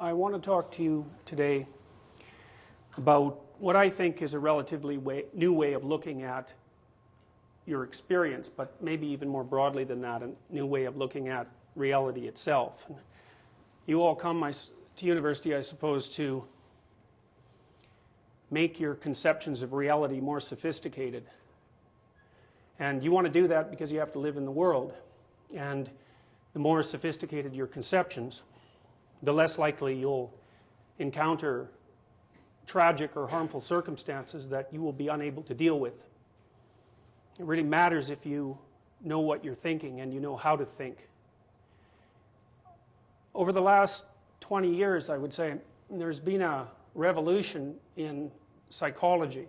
I want to talk to you today about what I think is a relatively new way of looking at your experience, but maybe even more broadly than that, a new way of looking at reality itself. You all come to university, I suppose, to make your conceptions of reality more sophisticated. And you want to do that because you have to live in the world. And the more sophisticated your conceptions, the less likely you'll encounter tragic or harmful circumstances that you will be unable to deal with. It really matters if you know what you're thinking and you know how to think. Over the last 20 years, I would say, there's been a revolution in psychology.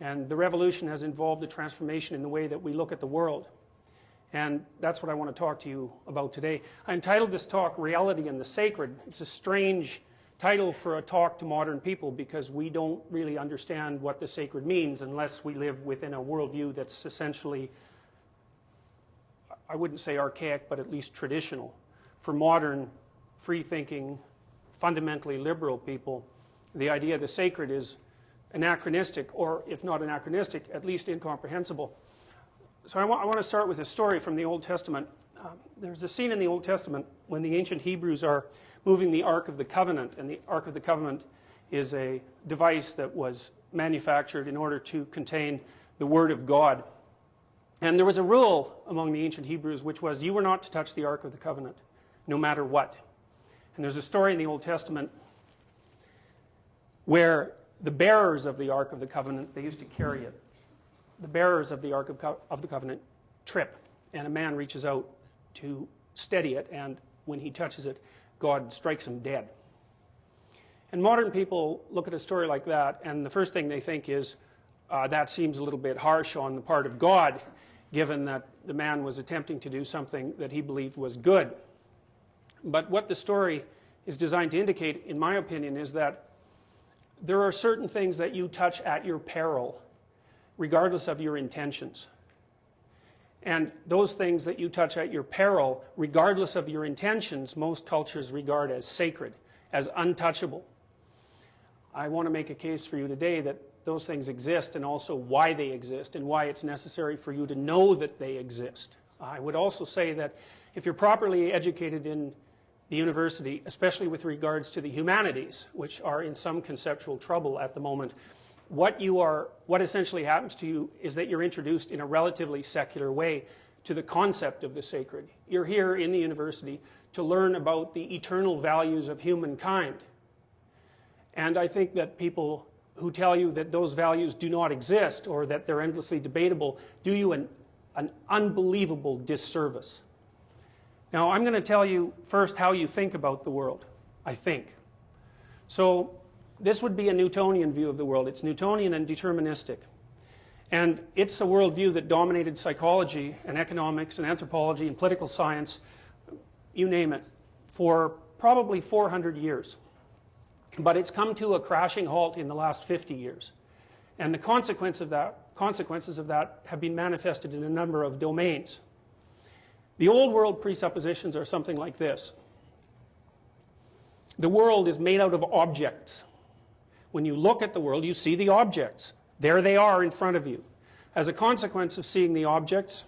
And the revolution has involved a transformation in the way that we look at the world. And that's what I want to talk to you about today. I entitled this talk, Reality and the Sacred. It's a strange title for a talk to modern people because we don't really understand what the sacred means unless we live within a worldview that's essentially, I wouldn't say archaic, but at least traditional. For modern, free-thinking, fundamentally liberal people, the idea of the sacred is anachronistic, or if not anachronistic, at least incomprehensible. So I want to start with a story from the Old Testament. There's a scene in the Old Testament when the ancient Hebrews are moving the Ark of the Covenant, and the Ark of the Covenant is a device that was manufactured in order to contain the Word of God. And there was a rule among the ancient Hebrews which was you were not to touch the Ark of the Covenant, no matter what. And there's a story in the Old Testament where the bearers of the Ark of the Covenant, they used to carry it. The bearers of the Ark of the Covenant trip, and a man reaches out to steady it, and when he touches it, God strikes him dead. And modern people look at a story like that, and the first thing they think is, that seems a little bit harsh on the part of God, given that the man was attempting to do something that he believed was good. But what the story is designed to indicate, in my opinion, is that there are certain things that you touch at your peril, regardless of your intentions. And those things that you touch at your peril, regardless of your intentions, most cultures regard as sacred, as untouchable. I want to make a case for you today that those things exist, and also why they exist, and why it's necessary for you to know that they exist. I would also say that if you're properly educated in the university, especially with regards to the humanities, which are in some conceptual trouble at the moment, what essentially happens to you is that you're introduced in a relatively secular way to the concept of the sacred. You're here in the university to learn about the eternal values of humankind. And I think that people who tell you that those values do not exist or that they're endlessly debatable do you an unbelievable disservice. Now, I'm going to tell you first how you think about the world, I think. So, this would be a Newtonian view of the world. It's Newtonian and deterministic. And it's a worldview that dominated psychology and economics and anthropology and political science, you name it, for probably 400 years. But it's come to a crashing halt in the last 50 years. And the consequences of that have been manifested in a number of domains. The old world presuppositions are something like this. The world is made out of objects. When you look at the world, you see the objects. There they are in front of you. As a consequence of seeing the objects,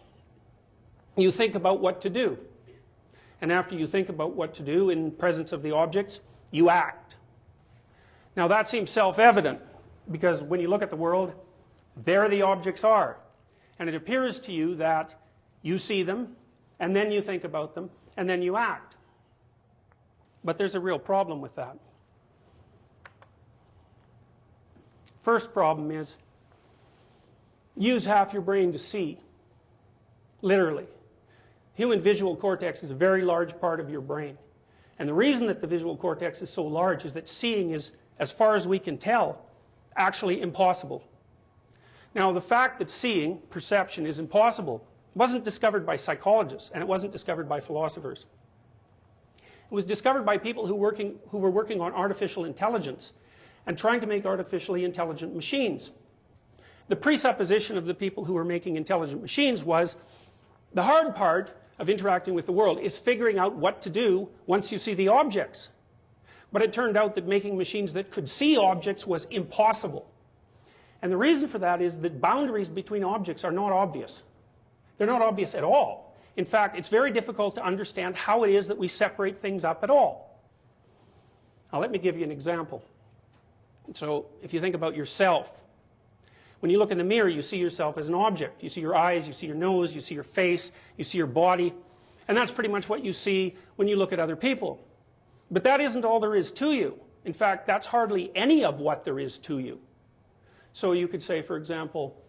you think about what to do. And after you think about what to do in presence of the objects, you act. Now that seems self-evident, because when you look at the world, there the objects are. And it appears to you that you see them, and then you think about them, and then you act. But there's a real problem with that. First problem is, use half your brain to see, literally. Human visual cortex is a very large part of your brain. And the reason that the visual cortex is so large is that seeing is, as far as we can tell, actually impossible. Now, the fact that seeing, perception, is impossible wasn't discovered by psychologists, and it wasn't discovered by philosophers. It was discovered by people who were working on artificial intelligence and trying to make artificially intelligent machines. The presupposition of the people who were making intelligent machines was the hard part of interacting with the world is figuring out what to do once you see the objects. But it turned out that making machines that could see objects was impossible. And the reason for that is that boundaries between objects are not obvious. They're not obvious at all. In fact, it's very difficult to understand how it is that we separate things up at all. Now let me give you an example. So if you think about yourself, when you look in the mirror, you see yourself as an object. You see your eyes, you see your nose, you see your face, you see your body. And that's pretty much what you see when you look at other people. But that isn't all there is to you. In fact, that's hardly any of what there is to you. So you could say, for example,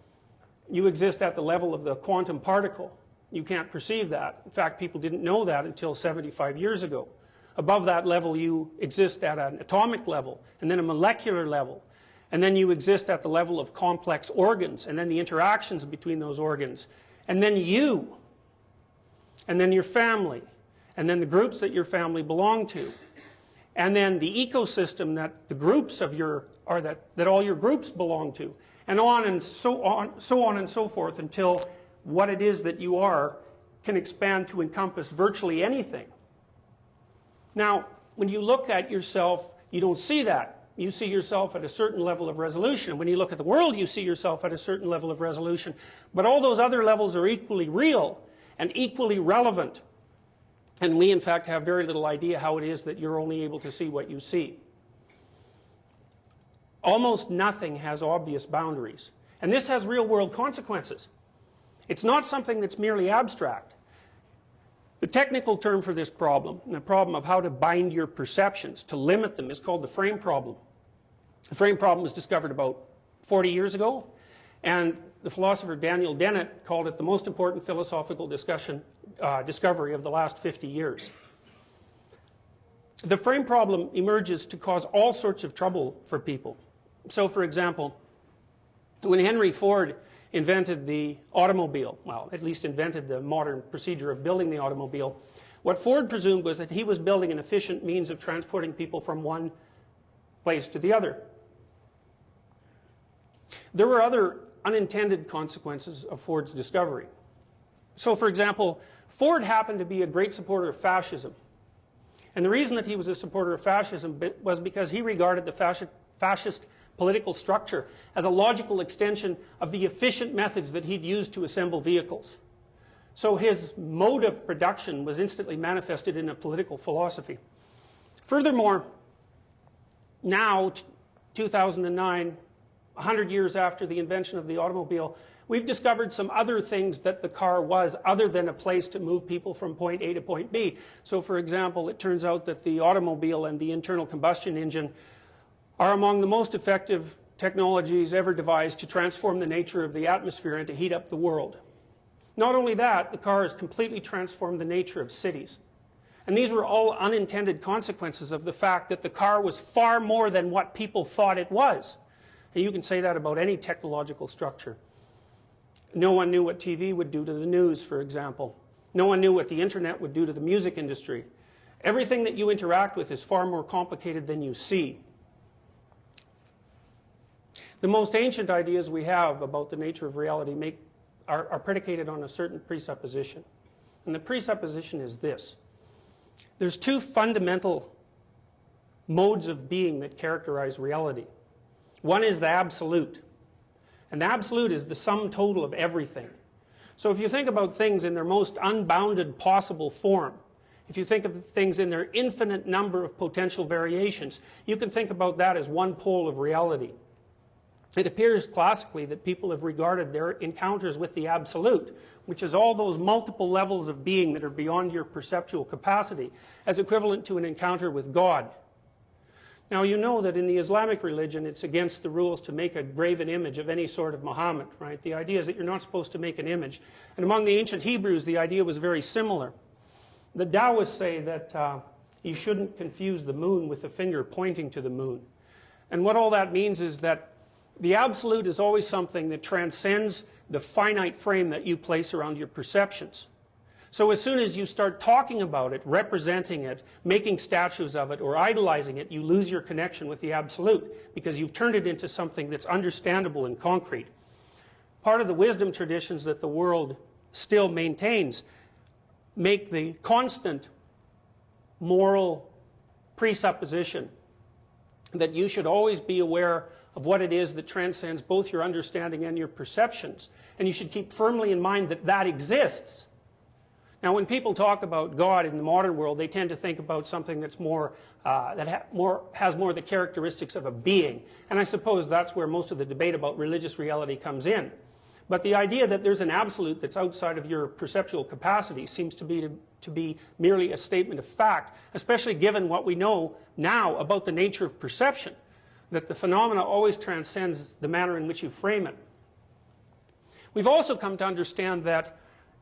you exist at the level of the quantum particle. You can't perceive that. In fact, people didn't know that until 75 years ago. Above that level, you exist at an atomic level, and then a molecular level. And then you exist at the level of complex organs, and then the interactions between those organs. And then you. And then your family. And then the groups that your family belong to. And then the ecosystem that the groups of your, or that all your groups belong to. And so on and so forth, until what it is that you are can expand to encompass virtually anything. Now, when you look at yourself, you don't see that. You see yourself at a certain level of resolution. When you look at the world, you see yourself at a certain level of resolution. But all those other levels are equally real and equally relevant. And we, in fact, have very little idea how it is that you're only able to see what you see. Almost nothing has obvious boundaries. And this has real-world consequences. It's not something that's merely abstract. The technical term for this problem, and the problem of how to bind your perceptions, to limit them, is called the frame problem. The frame problem was discovered about 40 years ago, and the philosopher Daniel Dennett called it the most important philosophical discovery of the last 50 years. The frame problem emerges to cause all sorts of trouble for people. So, for example, when Henry Ford invented the automobile, well, at least invented the modern procedure of building the automobile, what Ford presumed was that he was building an efficient means of transporting people from one place to the other. There were other unintended consequences of Ford's discovery. So, for example, Ford happened to be a great supporter of fascism. And the reason that he was a supporter of fascism was because he regarded the fascist political structure as a logical extension of the efficient methods that he'd used to assemble vehicles. So his mode of production was instantly manifested in a political philosophy. Furthermore, now, 2009, 100 years after the invention of the automobile, we've discovered some other things that the car was other than a place to move people from point A to point B. So, for example, it turns out that the automobile and the internal combustion engine are among the most effective technologies ever devised to transform the nature of the atmosphere and to heat up the world. Not only that, the car has completely transformed the nature of cities. And these were all unintended consequences of the fact that the car was far more than what people thought it was. And you can say that about any technological structure. No one knew what TV would do to the news, for example. No one knew what the internet would do to the music industry. Everything that you interact with is far more complicated than you see. The most ancient ideas we have about the nature of reality are predicated on a certain presupposition. And the presupposition is this. There's two fundamental modes of being that characterize reality. One is the absolute. And the absolute is the sum total of everything. So if you think about things in their most unbounded possible form, if you think of things in their infinite number of potential variations, you can think about that as one pole of reality. It appears classically that people have regarded their encounters with the absolute, which is all those multiple levels of being that are beyond your perceptual capacity, as equivalent to an encounter with God. Now, you know that in the Islamic religion, it's against the rules to make a graven image of any sort of Muhammad, right? The idea is that you're not supposed to make an image. And among the ancient Hebrews, the idea was very similar. The Taoists say that you shouldn't confuse the moon with a finger pointing to the moon. And what all that means is that the absolute is always something that transcends the finite frame that you place around your perceptions. So as soon as you start talking about it, representing it, making statues of it, or idolizing it, you lose your connection with the absolute, because you've turned it into something that's understandable and concrete. Part of the wisdom traditions that the world still maintains make the constant moral presupposition that you should always be aware of what it is that transcends both your understanding and your perceptions. And you should keep firmly in mind that that exists. Now, when people talk about God in the modern world, they tend to think about something that's more, has more the characteristics of a being. And I suppose that's where most of the debate about religious reality comes in. But the idea that there's an absolute that's outside of your perceptual capacity seems to be merely a statement of fact, especially given what we know now about the nature of perception, that the phenomena always transcends the manner in which you frame it. We've also come to understand that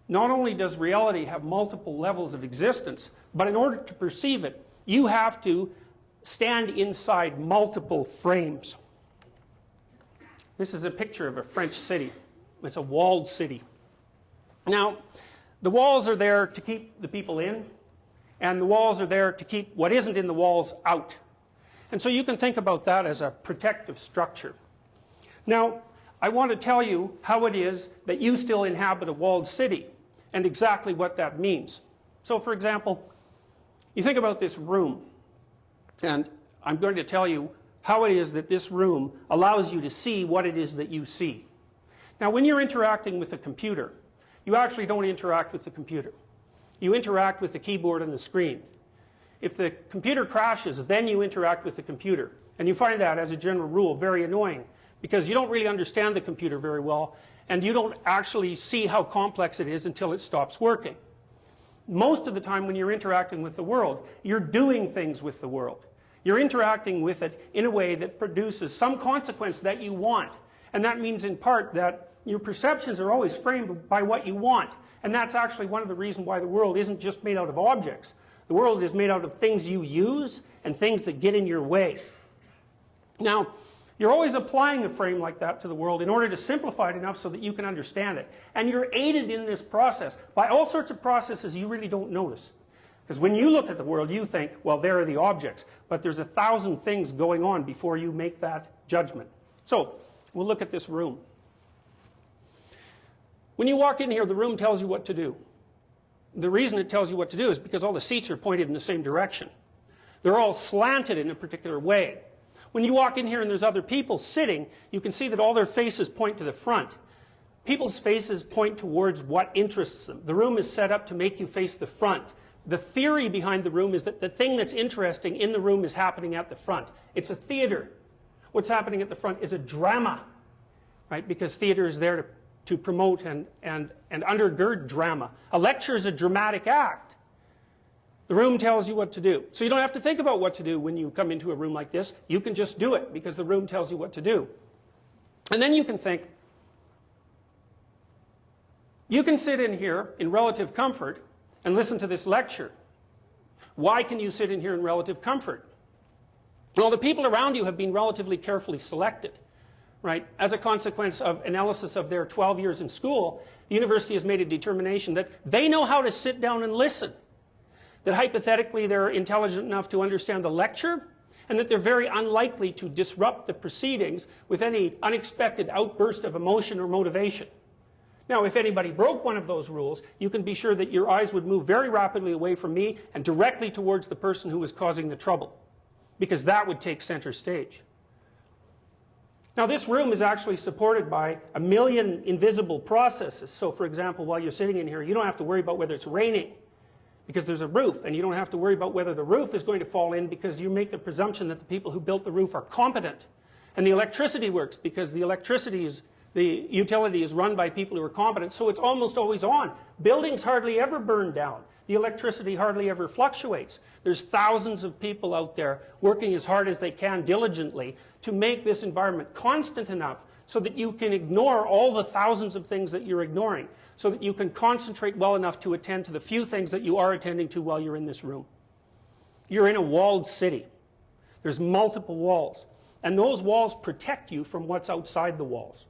not only does reality have multiple levels of existence, but in order to perceive it, you have to stand inside multiple frames. This is a picture of a French city. It's a walled city. Now, the walls are there to keep the people in, and the walls are there to keep what isn't in the walls out. And so you can think about that as a protective structure. Now, I want to tell you how it is that you still inhabit a walled city, and exactly what that means. So, for example, you think about this room, and I'm going to tell you how it is that this room allows you to see what it is that you see. Now, when you're interacting with a computer, you actually don't interact with the computer. You interact with the keyboard and the screen. If the computer crashes, then you interact with the computer. And you find that, as a general rule, very annoying, because you don't really understand the computer very well, and you don't actually see how complex it is until it stops working. Most of the time when you're interacting with the world, you're doing things with the world. You're interacting with it in a way that produces some consequence that you want. And that means in part that your perceptions are always framed by what you want. And that's actually one of the reasons why the world isn't just made out of objects. The world is made out of things you use and things that get in your way. Now, you're always applying a frame like that to the world in order to simplify it enough so that you can understand it. And you're aided in this process by all sorts of processes you really don't notice. Because when you look at the world, you think, well, there are the objects. But there's 1,000 things going on before you make that judgment. So, we'll look at this room. When you walk in here, the room tells you what to do. The reason it tells you what to do is because all the seats are pointed in the same direction. They're all slanted in a particular way. When you walk in here and there's other people sitting, you can see that all their faces point to the front. People's faces point towards what interests them. The room is set up to make you face the front. The theory behind the room is that the thing that's interesting in the room is happening at the front. It's a theater. What's happening at the front is a drama, right? Because theater is there to promote and undergird drama. A lecture is a dramatic act. The room tells you what to do. So you don't have to think about what to do when you come into a room like this. You can just do it because the room tells you what to do. And then you can think, you can sit in here in relative comfort and listen to this lecture. Why can you sit in here in relative comfort? Well, the people around you have been relatively carefully selected, right? As a consequence of analysis of their 12 years in school, the university has made a determination that they know how to sit down and listen. That hypothetically they're intelligent enough to understand the lecture, and that they're very unlikely to disrupt the proceedings with any unexpected outburst of emotion or motivation. Now, if anybody broke one of those rules, you can be sure that your eyes would move very rapidly away from me and directly towards the person who was causing the trouble, because that would take center stage. Now, this room is actually supported by 1 million invisible processes. So, for example, while you're sitting in here, you don't have to worry about whether it's raining, because there's a roof, and you don't have to worry about whether the roof is going to fall in, because you make the presumption that the people who built the roof are competent. And the electricity works because the utility is run by people who are competent, so it's almost always on. Buildings hardly ever burn down. The electricity hardly ever fluctuates. There's thousands of people out there working as hard as they can diligently to make this environment constant enough so that you can ignore all the thousands of things that you're ignoring, so that you can concentrate well enough to attend to the few things that you are attending to while you're in this room. You're in a walled city. There's multiple walls, and those walls protect you from what's outside the walls.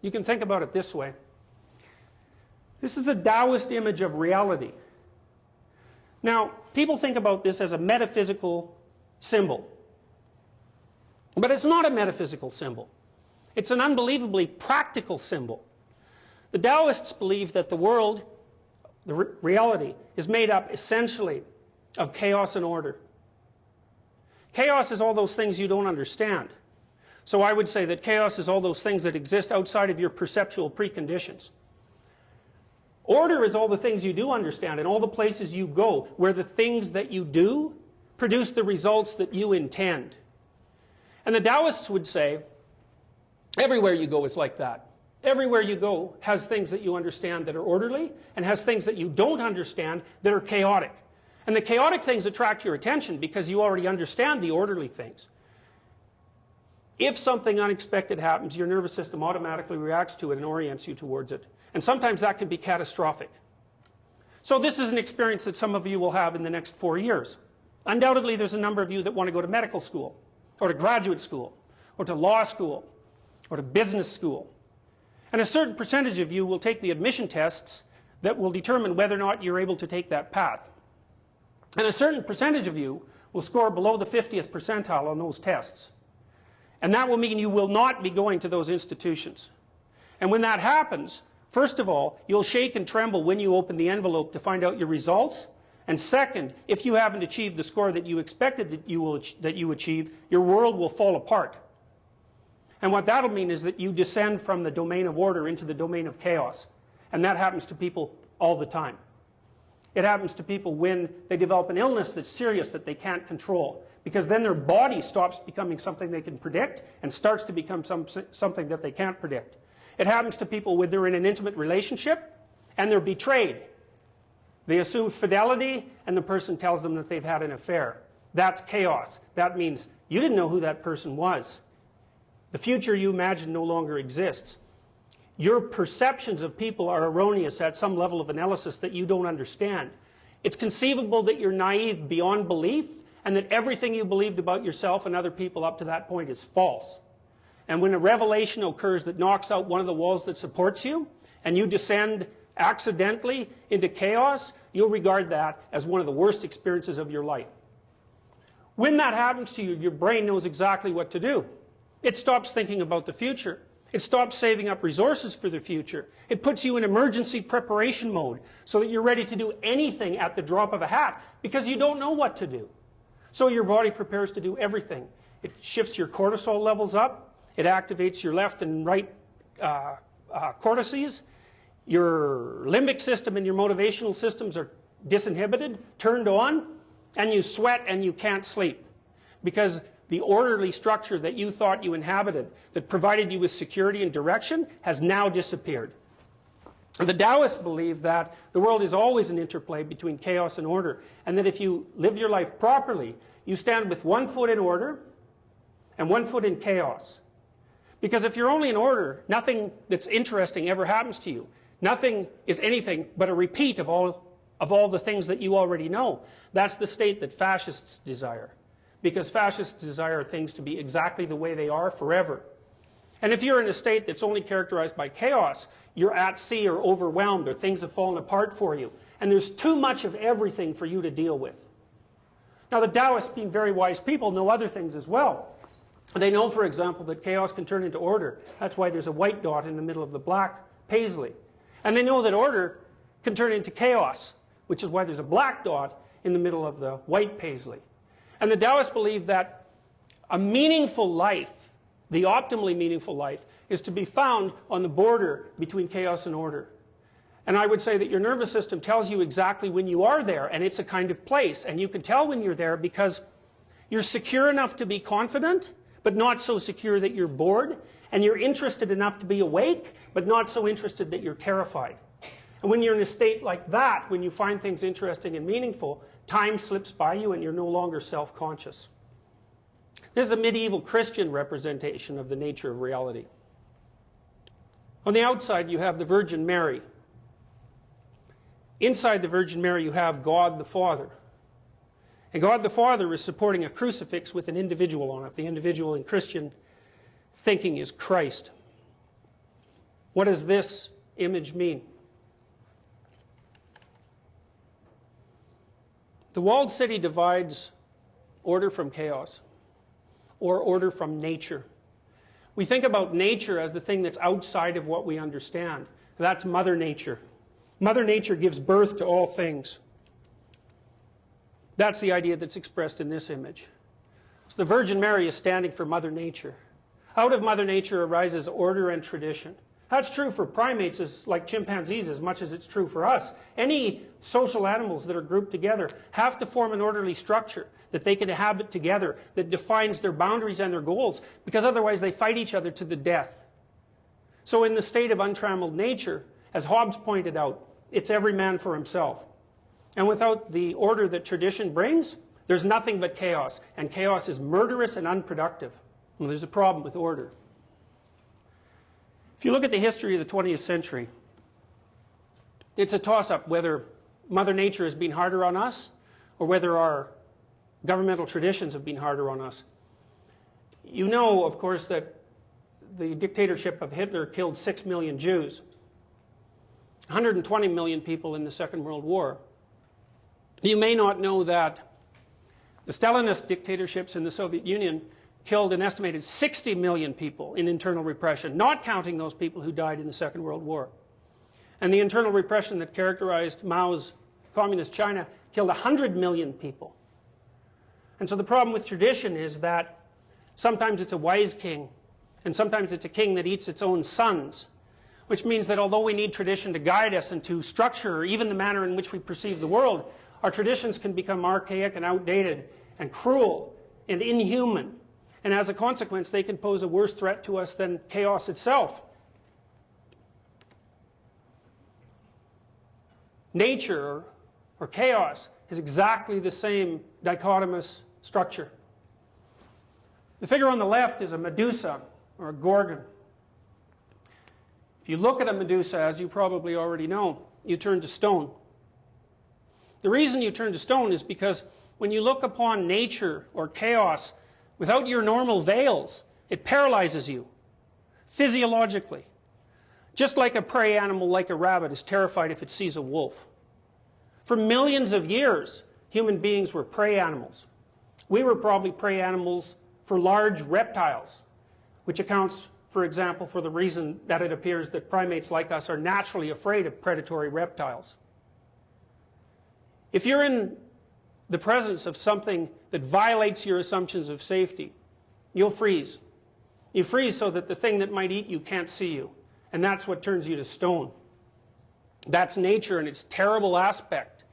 You can think about it this way. This is a Taoist image of reality. Now, people think about this as a metaphysical symbol. But it's not a metaphysical symbol. It's an unbelievably practical symbol. The Taoists believe that the world the reality, is made up essentially of chaos and order. Chaos is all those things you don't understand. So I would say that chaos is all those things that exist outside of your perceptual preconditions. Order is all the things you do understand and all the places you go where the things that you do produce the results that you intend. And the Taoists would say, everywhere you go is like that. Everywhere you go has things that you understand that are orderly and has things that you don't understand that are chaotic. And the chaotic things attract your attention because you already understand the orderly things. If something unexpected happens, your nervous system automatically reacts to it and orients you towards it. And sometimes that can be catastrophic. So this is an experience that some of you will have in the next 4 years. Undoubtedly, there's a number of you that want to go to medical school, or to graduate school, or to law school, or to business school. And a certain percentage of you will take the admission tests that will determine whether or not you're able to take that path. And a certain percentage of you will score below the 50th percentile on those tests. And that will mean you will not be going to those institutions. And when that happens, first of all, you'll shake and tremble when you open the envelope to find out your results. And second, if you haven't achieved the score that you expected that you achieve, your world will fall apart. And what that'll mean is that you descend from the domain of order into the domain of chaos. And that happens to people all the time. It happens to people when they develop an illness that's serious that they can't control. Because then their body stops becoming something they can predict and starts to become something that they can't predict. It happens to people when they're in an intimate relationship and they're betrayed. They assume fidelity and the person tells them that they've had an affair. That's chaos. That means you didn't know who that person was. The future you imagined no longer exists. Your perceptions of people are erroneous at some level of analysis that you don't understand. It's conceivable that you're naive beyond belief and that everything you believed about yourself and other people up to that point is false. And when a revelation occurs that knocks out one of the walls that supports you and you descend accidentally into chaos, you'll regard that as one of the worst experiences of your life. When that happens to you, your brain knows exactly what to do. It stops thinking about the future. It stops saving up resources for the future. It puts you in emergency preparation mode so that you're ready to do anything at the drop of a hat because you don't know what to do. So your body prepares to do everything. It shifts your cortisol levels up. It activates your left and right cortices. Your limbic system and your motivational systems are disinhibited, turned on, and you sweat and you can't sleep. Because the orderly structure that you thought you inhabited, that provided you with security and direction, has now disappeared. The Taoists believe that the world is always an interplay between chaos and order, and that if you live your life properly, you stand with one foot in order and one foot in chaos. Because if you're only in order, nothing that's interesting ever happens to you. Nothing is anything but a repeat of all the things that you already know. That's the state that fascists desire. Because fascists desire things to be exactly the way they are forever. And if you're in a state that's only characterized by chaos, you're at sea or overwhelmed or things have fallen apart for you. And there's too much of everything for you to deal with. Now the Taoists, being very wise people, know other things as well. They know, for example, that chaos can turn into order. That's why there's a white dot in the middle of the black paisley. And they know that order can turn into chaos, which is why there's a black dot in the middle of the white paisley. And the Taoists believe that a meaningful life, the optimally meaningful life, is to be found on the border between chaos and order. And I would say that your nervous system tells you exactly when you are there, and it's a kind of place. And you can tell when you're there because you're secure enough to be confident, but not so secure that you're bored. And you're interested enough to be awake, but not so interested that you're terrified. And when you're in a state like that, when you find things interesting and meaningful, time slips by you and you're no longer self-conscious. This is a medieval Christian representation of the nature of reality. On the outside, you have the Virgin Mary. Inside the Virgin Mary, you have God the Father. And God the Father is supporting a crucifix with an individual on it. The individual in Christian thinking is Christ. What does this image mean? The walled city divides order from chaos, or order from nature. We think about nature as the thing that's outside of what we understand. That's Mother Nature. Mother Nature gives birth to all things. That's the idea that's expressed in this image. So the Virgin Mary is standing for Mother Nature. Out of Mother Nature arises order and tradition. That's true for primates like chimpanzees as much as it's true for us. Any social animals that are grouped together have to form an orderly structure that they can inhabit together, that defines their boundaries and their goals, because otherwise they fight each other to the death. So in the state of untrammeled nature, as Hobbes pointed out, it's every man for himself. And without the order that tradition brings, there's nothing but chaos. And chaos is murderous and unproductive. Well, there's a problem with order. If you look at the history of the 20th century, it's a toss-up whether Mother Nature has been harder on us or whether our governmental traditions have been harder on us. You know, of course, that the dictatorship of Hitler killed 6 million Jews, 120 million people in the Second World War. You may not know that the Stalinist dictatorships in the Soviet Union killed an estimated 60 million people in internal repression, not counting those people who died in the Second World War. And the internal repression that characterized Mao's communist China killed 100 million people. And so the problem with tradition is that sometimes it's a wise king, and sometimes it's a king that eats its own sons, which means that although we need tradition to guide us and to structure even the manner in which we perceive the world, our traditions can become archaic and outdated and cruel and inhuman. And as a consequence, they can pose a worse threat to us than chaos itself. Nature, or chaos, is exactly the same dichotomous structure. The figure on the left is a Medusa, or a Gorgon. If you look at a Medusa, as you probably already know, you turn to stone. The reason you turn to stone is because when you look upon nature or chaos without your normal veils, it paralyzes you physiologically. Just like a prey animal like a rabbit is terrified if it sees a wolf. For millions of years, human beings were prey animals. We were probably prey animals for large reptiles, which accounts, for example, for the reason that it appears that primates like us are naturally afraid of predatory reptiles. If you're in the presence of something that violates your assumptions of safety, you'll freeze. You freeze so that the thing that might eat you can't see you. And that's what turns you to stone. That's nature and its terrible aspect.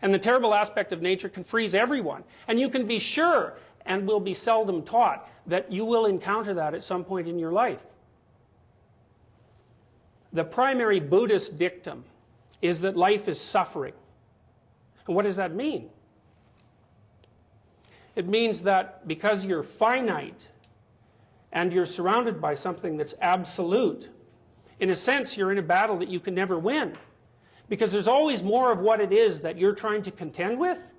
And the terrible aspect of nature can freeze everyone. And you can be sure, and will be seldom taught, that you will encounter that at some point in your life. The primary Buddhist dictum is that life is suffering. And what does that mean? It means that because you're finite and you're surrounded by something that's absolute, in a sense you're in a battle that you can never win. Because there's always more of what it is that you're trying to contend with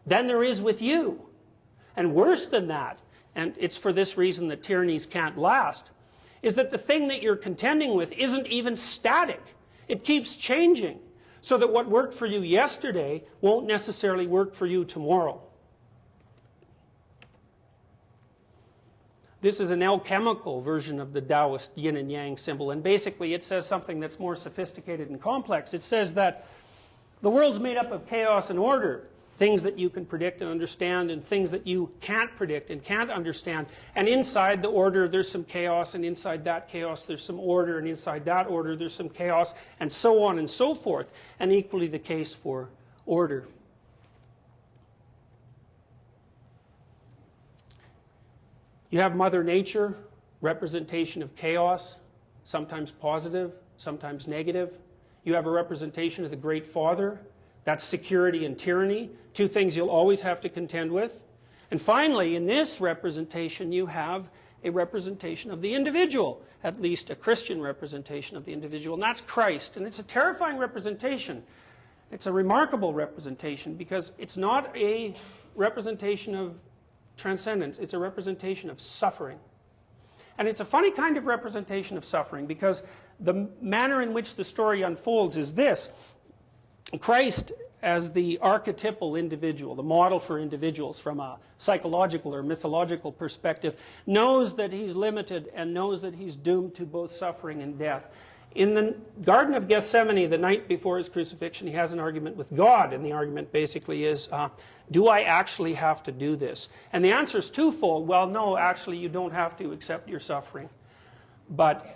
than there is with you. And worse than that, and it's for this reason that tyrannies can't last, is that the thing that you're contending with isn't even static. It keeps changing. So that what worked for you yesterday won't necessarily work for you tomorrow. This is an alchemical version of the Taoist yin and yang symbol, and basically it says something that's more sophisticated and complex. It says that the world's made up of chaos and order, things that you can predict and understand and things that you can't predict and can't understand. And inside the order there's some chaos, and inside that chaos there's some order, and inside that order there's some chaos, and so on and so forth. And equally the case for order. You have Mother Nature, representation of chaos, sometimes positive, sometimes negative. You have a representation of the Great Father. That's security and tyranny, two things you'll always have to contend with. And finally, in this representation, you have a representation of the individual, at least a Christian representation of the individual, and that's Christ. And it's a terrifying representation. It's a remarkable representation because it's not a representation of transcendence, it's a representation of suffering. And it's a funny kind of representation of suffering because the manner in which the story unfolds is this. Christ, as the archetypal individual, the model for individuals from a psychological or mythological perspective, knows that he's limited and knows that he's doomed to both suffering and death. In the Garden of Gethsemane, the night before his crucifixion, he has an argument with God, and the argument basically is, do I actually have to do this? And the answer is twofold. Well, no, actually you don't have to accept your suffering. But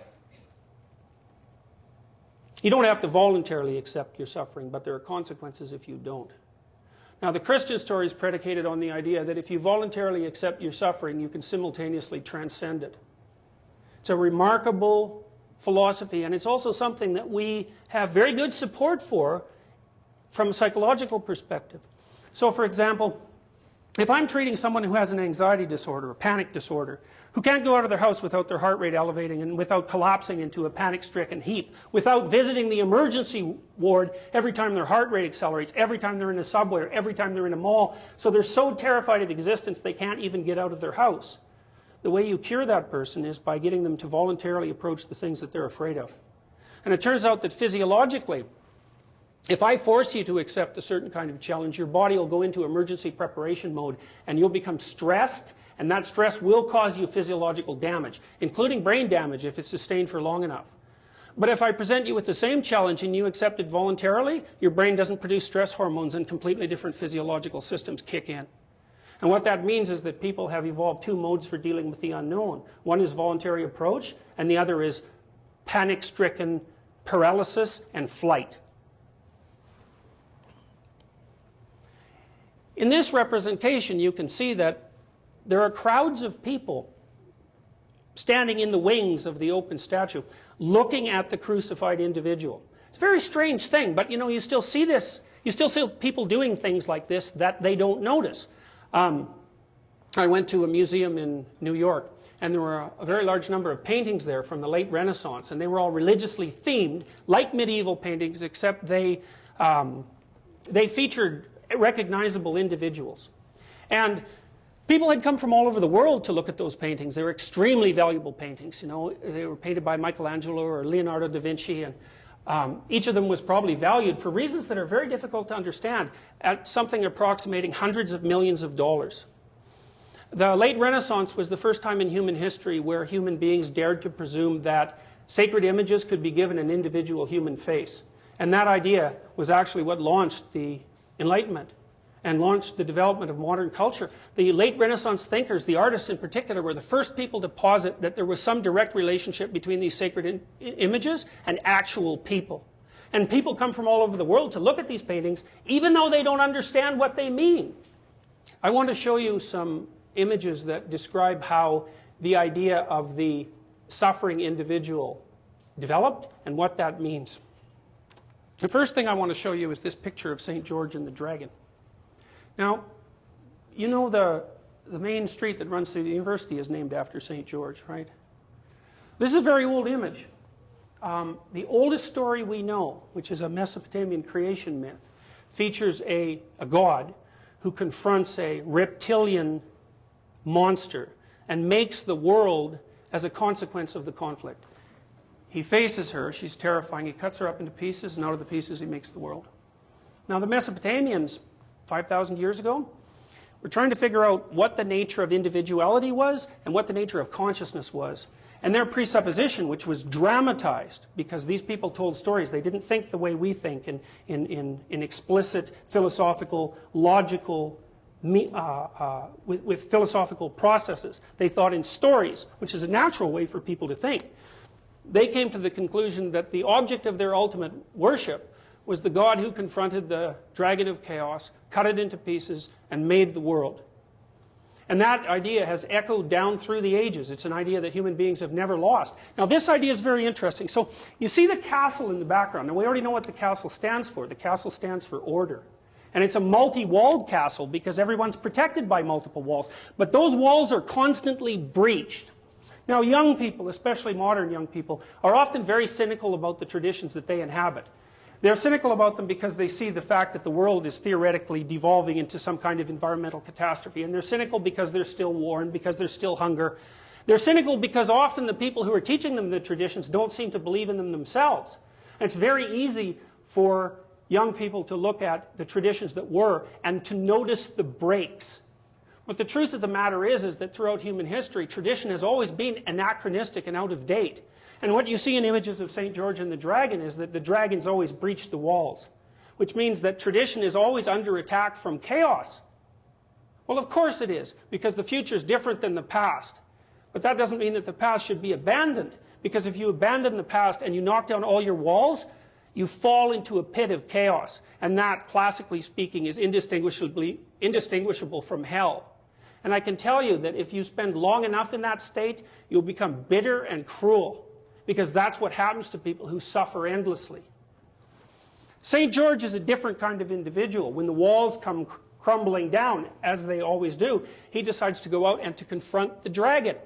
you don't have to voluntarily accept your suffering, but there are consequences if you don't. Now, the Christian story is predicated on the idea that if you voluntarily accept your suffering, you can simultaneously transcend it. It's a remarkable philosophy, and it's also something that we have very good support for from a psychological perspective. So, for example, if I'm treating someone who has an anxiety disorder, a panic disorder, who can't go out of their house without their heart rate elevating and without collapsing into a panic-stricken heap, without visiting the emergency ward every time their heart rate accelerates, every time they're in a subway, or every time they're in a mall, so they're so terrified of existence they can't even get out of their house. The way you cure that person is by getting them to voluntarily approach the things that they're afraid of. And it turns out that physiologically, if I force you to accept a certain kind of challenge, your body will go into emergency preparation mode and you'll become stressed, and that stress will cause you physiological damage, including brain damage if it's sustained for long enough. But if I present you with the same challenge and you accept it voluntarily, your brain doesn't produce stress hormones and completely different physiological systems kick in. And what that means is that people have evolved two modes for dealing with the unknown. One is voluntary approach, and the other is panic-stricken paralysis and flight. In this representation, you can see that there are crowds of people standing in the wings of the open statue, looking at the crucified individual. It's a very strange thing, but you still see this. You still see people doing things like this that they don't notice. I went to a museum in New York, and there were a very large number of paintings there from the late Renaissance, and they were all religiously themed, like medieval paintings, except they featured recognizable individuals. And people had come from all over the world to look at those paintings. They were extremely valuable paintings. They were painted by Michelangelo or Leonardo da Vinci, and each of them was probably valued for reasons that are very difficult to understand at something approximating hundreds of millions of dollars. The late Renaissance was the first time in human history where human beings dared to presume that sacred images could be given an individual human face. And that idea was actually what launched the Enlightenment and launched the development of modern culture. The late Renaissance thinkers, the artists in particular, were the first people to posit that there was some direct relationship between these sacred images and actual people. And people come from all over the world to look at these paintings, even though they don't understand what they mean. I want to show you some images that describe how the idea of the suffering individual developed and what that means. The first thing I want to show you is this picture of St. George and the Dragon. Now, the main street that runs through the university is named after St. George, right? This is a very old image. The oldest story we know, which is a Mesopotamian creation myth, features a god who confronts a reptilian monster and makes the world as a consequence of the conflict. He faces her, she's terrifying, he cuts her up into pieces, and out of the pieces he makes the world. Now the Mesopotamians, 5,000 years ago, were trying to figure out what the nature of individuality was and what the nature of consciousness was. And their presupposition, which was dramatized, because these people told stories, they didn't think the way we think in explicit, philosophical, logical, with philosophical processes. They thought in stories, which is a natural way for people to think. They came to the conclusion that the object of their ultimate worship was the God who confronted the dragon of chaos, cut it into pieces, and made the world. And that idea has echoed down through the ages. It's an idea that human beings have never lost. Now this idea is very interesting. So you see the castle in the background. Now we already know what the castle stands for. The castle stands for order. And it's a multi-walled castle because everyone's protected by multiple walls. But those walls are constantly breached. Now young people, especially modern young people, are often very cynical about the traditions that they inhabit. They're cynical about them because they see the fact that the world is theoretically devolving into some kind of environmental catastrophe. And they're cynical because there's still war and because there's still hunger. They're cynical because often the people who are teaching them the traditions don't seem to believe in them themselves. And it's very easy for young people to look at the traditions that were and to notice the breaks. But the truth of the matter is that throughout human history, tradition has always been anachronistic and out of date. And what you see in images of St. George and the dragon is that the dragon's always breached the walls, which means that tradition is always under attack from chaos. Well, of course it is, because the future is different than the past. But that doesn't mean that the past should be abandoned, because if you abandon the past and you knock down all your walls, you fall into a pit of chaos. And that, classically speaking, is indistinguishable from hell. And I can tell you that if you spend long enough in that state, you'll become bitter and cruel, because that's what happens to people who suffer endlessly. St. George is a different kind of individual. When the walls come crumbling down, as they always do, he decides to go out and to confront the dragon.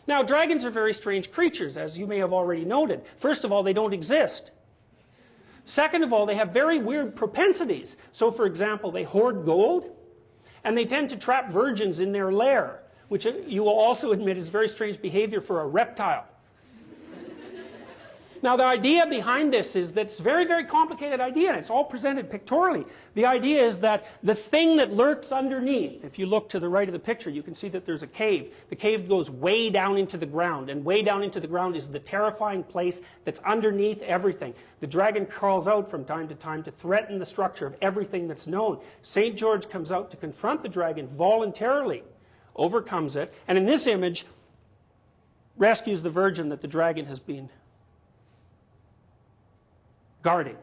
Now, dragons are very strange creatures, as you may have already noted. First of all, they don't exist. Second of all, they have very weird propensities. So, for example, they hoard gold, and they tend to trap virgins in their lair, which you will also admit is very strange behavior for a reptile. Now, the idea behind this is that it's a very, very complicated idea, and it's all presented pictorially. The idea is that the thing that lurks underneath, if you look to the right of the picture, you can see that there's a cave. The cave goes way down into the ground, and way down into the ground is the terrifying place that's underneath everything. The dragon crawls out from time to time to threaten the structure of everything that's known. St. George comes out to confront the dragon voluntarily, overcomes it, and in this image, rescues the virgin that the dragon has been guarding.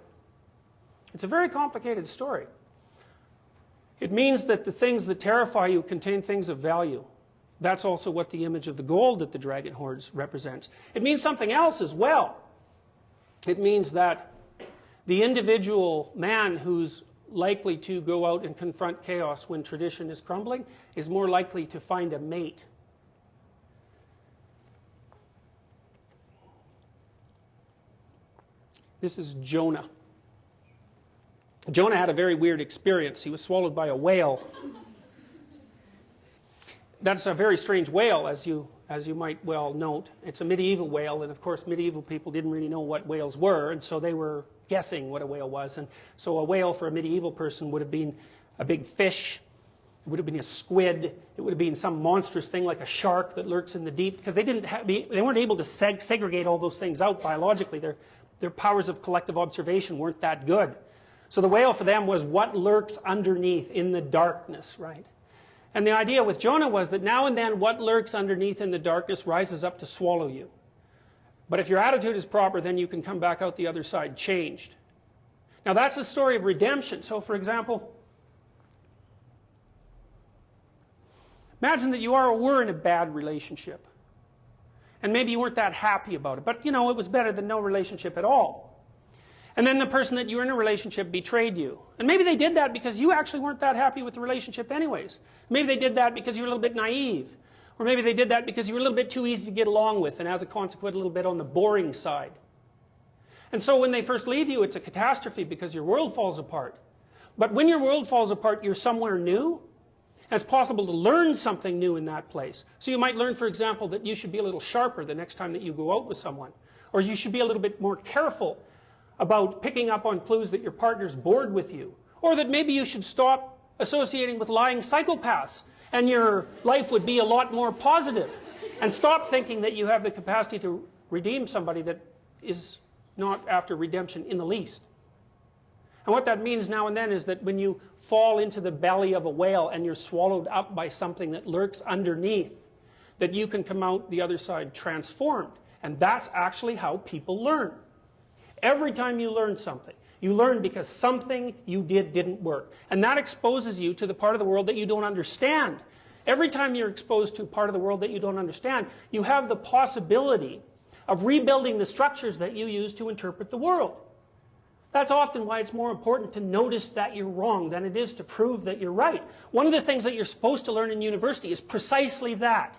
It's a very complicated story. It means that the things that terrify you contain things of value. That's also what the image of the gold that the dragon hoards represents. It means something else as well. It means that the individual man who's likely to go out and confront chaos when tradition is crumbling is more likely to find a mate. This is Jonah. Jonah had a very weird experience. He was swallowed by a whale. That's a very strange whale, as you might well note. It's a medieval whale, and of course medieval people didn't really know what whales were, and so they were guessing what a whale was. And so a whale for a medieval person would have been a big fish. It would have been a squid. It would have been some monstrous thing like a shark that lurks in the deep, because they weren't able to segregate all those things out biologically. Their powers of collective observation weren't that good. So the whale for them was what lurks underneath in the darkness, right? And the idea with Jonah was that now and then what lurks underneath in the darkness rises up to swallow you. But if your attitude is proper, then you can come back out the other side changed. Now that's a story of redemption. So for example, imagine that you were in a bad relationship. And maybe you weren't that happy about it, but you know, it was better than no relationship at all. And then the person that you were in a relationship betrayed you. And maybe they did that because you actually weren't that happy with the relationship anyways. Maybe they did that because you were a little bit naive. Or maybe they did that because you were a little bit too easy to get along with, and as a consequence, a little bit on the boring side. And so when they first leave you, it's a catastrophe because your world falls apart. But when your world falls apart, you're somewhere new. And it's possible to learn something new in that place. So you might learn, for example, that you should be a little sharper the next time that you go out with someone. Or you should be a little bit more careful about picking up on clues that your partner's bored with you. Or that maybe you should stop associating with lying psychopaths and your life would be a lot more positive. And stop thinking that you have the capacity to redeem somebody that is not after redemption in the least. And what that means now and then is that when you fall into the belly of a whale and you're swallowed up by something that lurks underneath, that you can come out the other side transformed. And that's actually how people learn. Every time you learn something, you learn because something you did didn't work. And that exposes you to the part of the world that you don't understand. Every time you're exposed to a part of the world that you don't understand, you have the possibility of rebuilding the structures that you use to interpret the world. That's often why it's more important to notice that you're wrong than it is to prove that you're right. One of the things that you're supposed to learn in university is precisely that.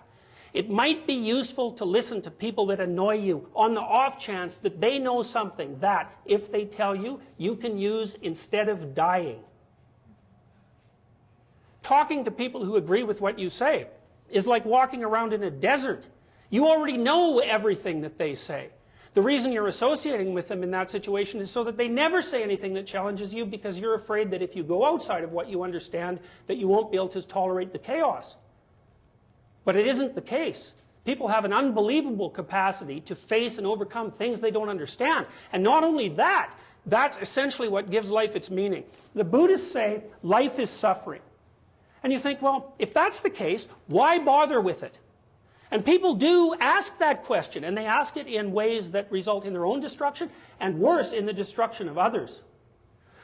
It might be useful to listen to people that annoy you on the off chance that they know something that, if they tell you, you can use instead of dying. Talking to people who agree with what you say is like walking around in a desert. You already know everything that they say. The reason you're associating with them in that situation is so that they never say anything that challenges you, because you're afraid that if you go outside of what you understand, that you won't be able to tolerate the chaos. But it isn't the case. People have an unbelievable capacity to face and overcome things they don't understand. And not only that, that's essentially what gives life its meaning. The Buddhists say life is suffering. And you think, well, if that's the case, why bother with it? And people do ask that question, and they ask it in ways that result in their own destruction, and worse, in the destruction of others.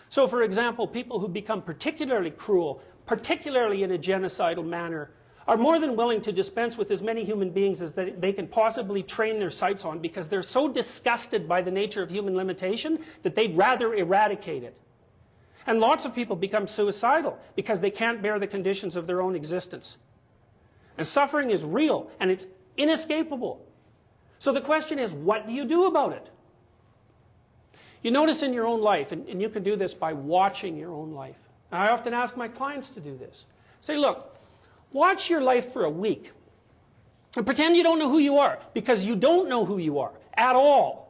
So, for example, people who become particularly cruel, particularly in a genocidal manner, are more than willing to dispense with as many human beings as they can possibly train their sights on, because they're so disgusted by the nature of human limitation that they'd rather eradicate it. And lots of people become suicidal because they can't bear the conditions of their own existence. And suffering is real, and it's inescapable. So the question is, what do you do about it? You notice in your own life, and you can do this by watching your own life. Now, I often ask my clients to do this. Say, look, watch your life for a week. And pretend you don't know who you are, because you don't know who you are at all.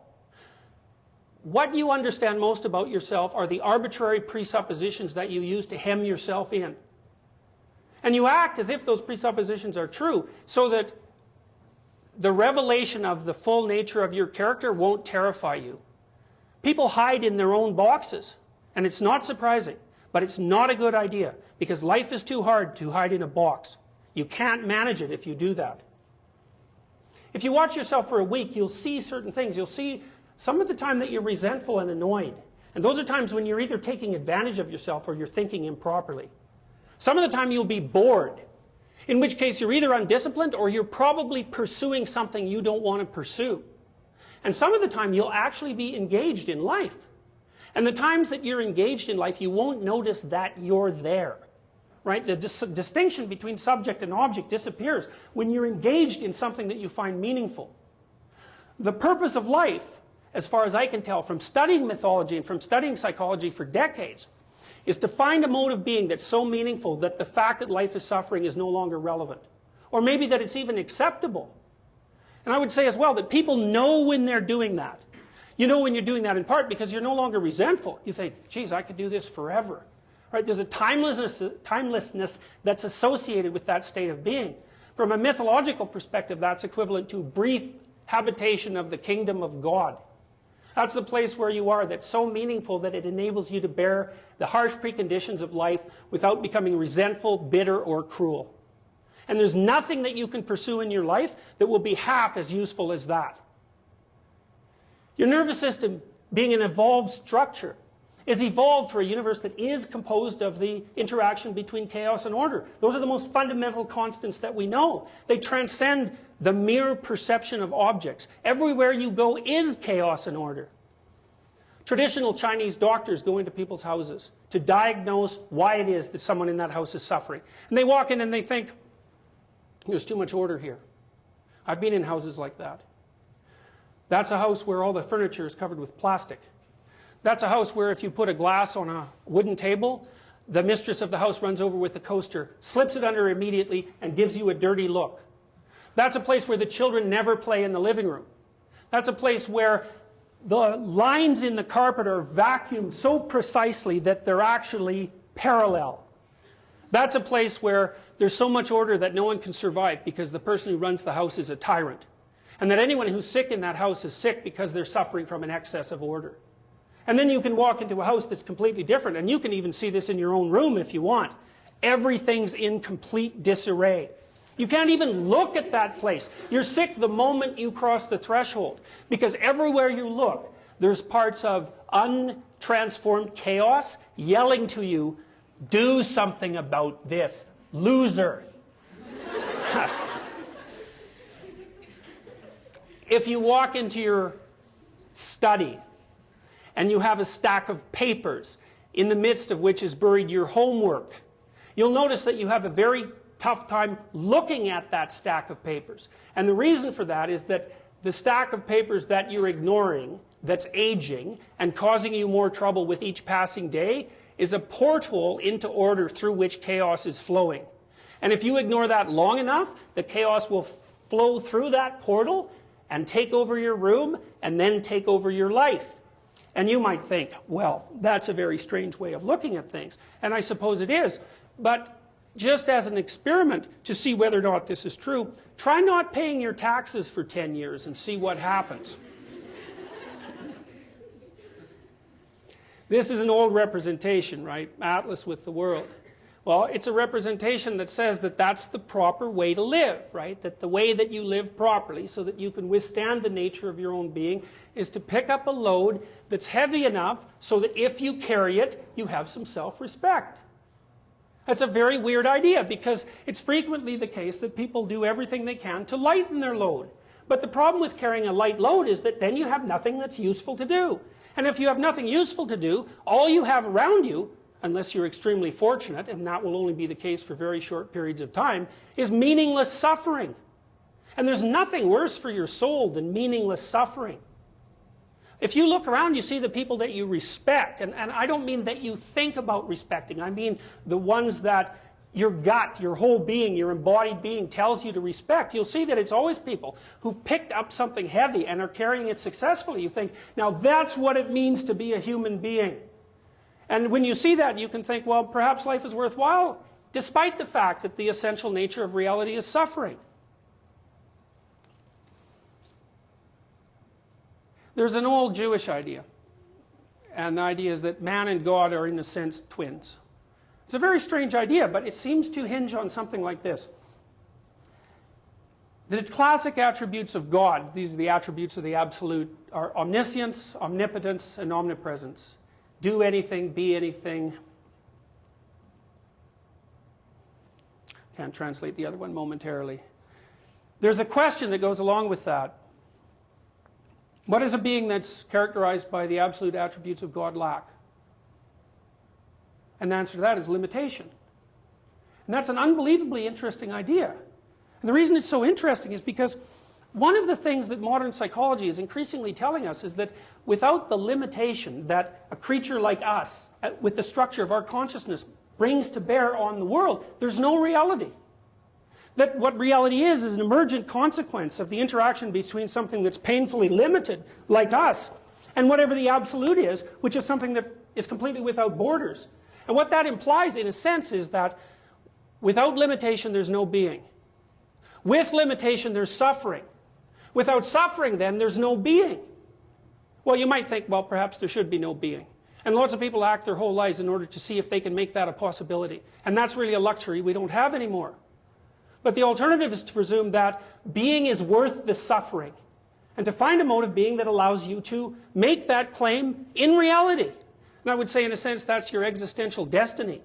What you understand most about yourself are the arbitrary presuppositions that you use to hem yourself in. And you act as if those presuppositions are true, so that the revelation of the full nature of your character won't terrify you. People hide in their own boxes, and it's not surprising, but it's not a good idea, because life is too hard to hide in a box. You can't manage it if you do that. If you watch yourself for a week, you'll see certain things. You'll see some of the time that you're resentful and annoyed. And those are times when you're either taking advantage of yourself or you're thinking improperly. Some of the time you'll be bored, in which case you're either undisciplined or you're probably pursuing something you don't want to pursue. And some of the time you'll actually be engaged in life. And the times that you're engaged in life, you won't notice that you're there. Right? The distinction between subject and object disappears when you're engaged in something that you find meaningful. The purpose of life, as far as I can tell from studying mythology and from studying psychology for decades, is to find a mode of being that's so meaningful that the fact that life is suffering is no longer relevant. Or maybe that it's even acceptable. And I would say as well that people know when they're doing that. You know when you're doing that in part because you're no longer resentful. You think, geez, I could do this forever. Right? There's a timelessness that's associated with that state of being. From a mythological perspective, that's equivalent to brief habitation of the kingdom of God. That's the place where you are that's so meaningful that it enables you to bear the harsh preconditions of life without becoming resentful, bitter, or cruel. And there's nothing that you can pursue in your life that will be half as useful as that. Your nervous system, being an evolved structure, is evolved for a universe that is composed of the interaction between chaos and order. Those are the most fundamental constants that we know. They transcend the mere perception of objects. Everywhere you go is chaos and order. Traditional Chinese doctors go into people's houses to diagnose why it is that someone in that house is suffering. And they walk in and they think, there's too much order here. I've been in houses like that. That's a house where all the furniture is covered with plastic. That's a house where if you put a glass on a wooden table, the mistress of the house runs over with the coaster, slips it under immediately, and gives you a dirty look. That's a place where the children never play in the living room. That's a place where the lines in the carpet are vacuumed so precisely that they're actually parallel. That's a place where there's so much order that no one can survive because the person who runs the house is a tyrant. And that anyone who's sick in that house is sick because they're suffering from an excess of order. And then you can walk into a house that's completely different, and you can even see this in your own room if you want. Everything's in complete disarray. You can't even look at that place. You're sick the moment you cross the threshold, because everywhere you look, there's parts of untransformed chaos yelling to you, do something about this, loser. If you walk into your study, and you have a stack of papers in the midst of which is buried your homework, you'll notice that you have a very tough time looking at that stack of papers. And the reason for that is that the stack of papers that you're ignoring, that's aging and causing you more trouble with each passing day, is a porthole into order through which chaos is flowing. And if you ignore that long enough, the chaos will flow through that portal and take over your room and then take over your life. And you might think, well, that's a very strange way of looking at things. And I suppose it is. But just as an experiment to see whether or not this is true, try not paying your taxes for 10 years and see what happens. This is an old representation, right? Atlas with the world. Well, it's a representation that says that that's the proper way to live, right? That the way that you live properly so that you can withstand the nature of your own being is to pick up a load that's heavy enough so that if you carry it, you have some self-respect. That's a very weird idea because it's frequently the case that people do everything they can to lighten their load. But the problem with carrying a light load is that then you have nothing that's useful to do. And if you have nothing useful to do, all you have around you, unless you're extremely fortunate, and that will only be the case for very short periods of time, is meaningless suffering. And there's nothing worse for your soul than meaningless suffering. If you look around, you see the people that you respect, and I don't mean that you think about respecting, I mean the ones that your gut, your whole being, your embodied being tells you to respect. You'll see that it's always people who've picked up something heavy and are carrying it successfully. You think, now that's what it means to be a human being. And when you see that, you can think, well, perhaps life is worthwhile, despite the fact that the essential nature of reality is suffering. There's an old Jewish idea, and the idea is that man and God are, in a sense, twins. It's a very strange idea, but it seems to hinge on something like this. The classic attributes of God, these are the attributes of the absolute, are omniscience, omnipotence, and omnipresence. Do anything, be anything. Can't translate the other one momentarily. There's a question that goes along with that. What is a being that's characterized by the absolute attributes of God lack? And the answer to that is limitation. And that's an unbelievably interesting idea. And the reason it's so interesting is because one of the things that modern psychology is increasingly telling us is that without the limitation that a creature like us, with the structure of our consciousness, brings to bear on the world, there's no reality. That what reality is an emergent consequence of the interaction between something that's painfully limited, like us, and whatever the absolute is, which is something that is completely without borders. And what that implies, in a sense, is that without limitation, there's no being. With limitation, there's suffering. Without suffering, then, there's no being. Well, you might think, well, perhaps there should be no being. And lots of people act their whole lives in order to see if they can make that a possibility. And that's really a luxury we don't have anymore. But the alternative is to presume that being is worth the suffering. And to find a mode of being that allows you to make that claim in reality. And I would say, in a sense, that's your existential destiny.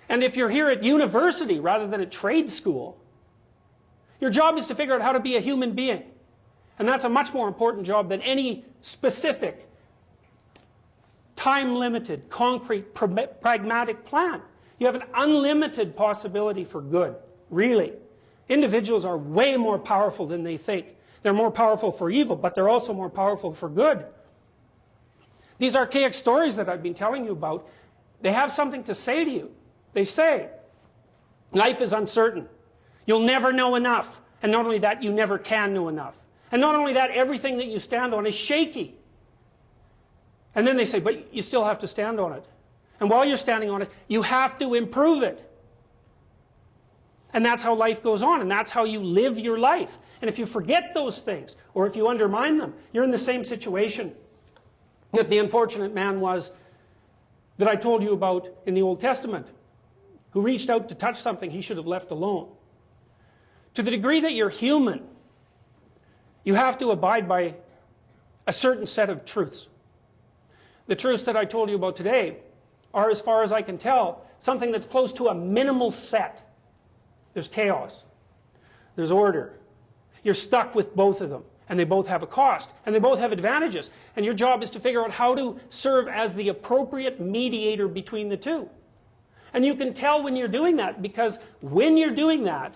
And if you're here at university rather than at trade school, your job is to figure out how to be a human being. And that's a much more important job than any specific, time-limited, concrete, pragmatic plan. You have an unlimited possibility for good, really. Individuals are way more powerful than they think. They're more powerful for evil, but they're also more powerful for good. These archaic stories that I've been telling you about, they have something to say to you. They say, life is uncertain. You'll never know enough. And not only that, you never can know enough. And not only that, everything that you stand on is shaky. And then they say, but you still have to stand on it. And while you're standing on it, you have to improve it. And that's how life goes on, and that's how you live your life. And if you forget those things, or if you undermine them, you're in the same situation that the unfortunate man was that I told you about in the Old Testament, who reached out to touch something he should have left alone. To the degree that you're human, you have to abide by a certain set of truths. The truths that I told you about today are, as far as I can tell, something that's close to a minimal set. There's chaos. There's order. You're stuck with both of them. And they both have a cost. And they both have advantages. And your job is to figure out how to serve as the appropriate mediator between the two. And you can tell when you're doing that, because when you're doing that,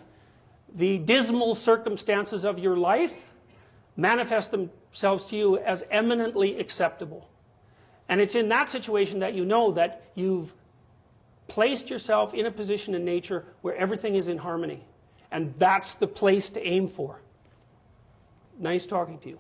the dismal circumstances of your life manifest themselves to you as eminently acceptable. And it's in that situation that you know that you've placed yourself in a position in nature where everything is in harmony. And that's the place to aim for. Nice talking to you.